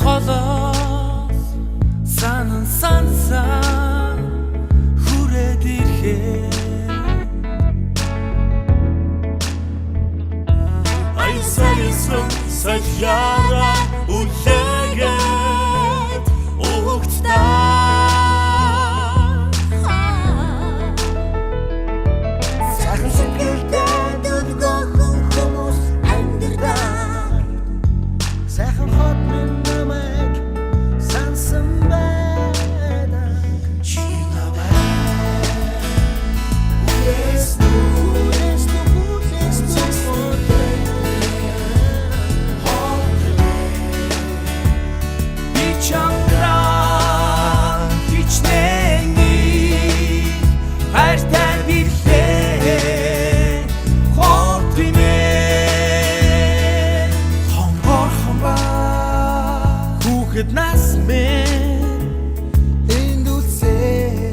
холоос санан сансан хүрээд ирхээ аюулсан саяра үлээгээд угтдаа нас мен индуцэ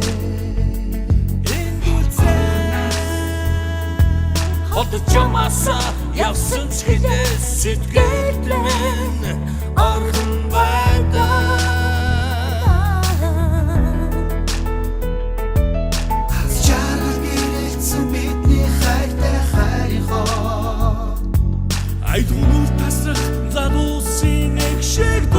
хотчомаса явсан ч хилээс сэтгэл минь орхон байдаг хасчаар гэрэлцэн бидний хайртай хайрхоо айдгуул тасрах залуусын нэг шиг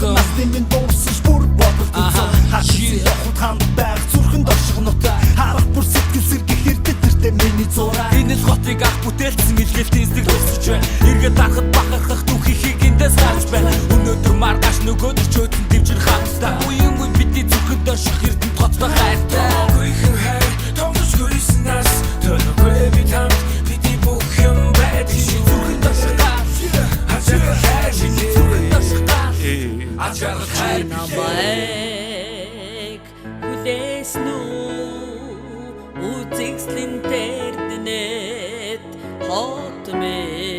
гойжсон настын дуусаж бүр бодолцсон хаши явахын байг зүрхэнд оршигнот харах бүр сэтгэл сэргийх эрдэнэтэй миний зураг энэ л хотыг ах бүтээлсэн илгээлтийн сэтгэл өсөж байна эргээд дарахад бахархах түүхийг эндээс гарч байна өнөөдөр маргааш нөгөөдөр чөтөн дэмжих хамтдаа үеийн үед бидний зүрхэнд орших эрдэнэт хоттой хайртай үеийн хайр томс гүйсэн нас төлөвгүй бид хамт бидний бүх юм байдаг зүрхэнд орших Nambaek Hudesnu Utixlin terdenet Hot me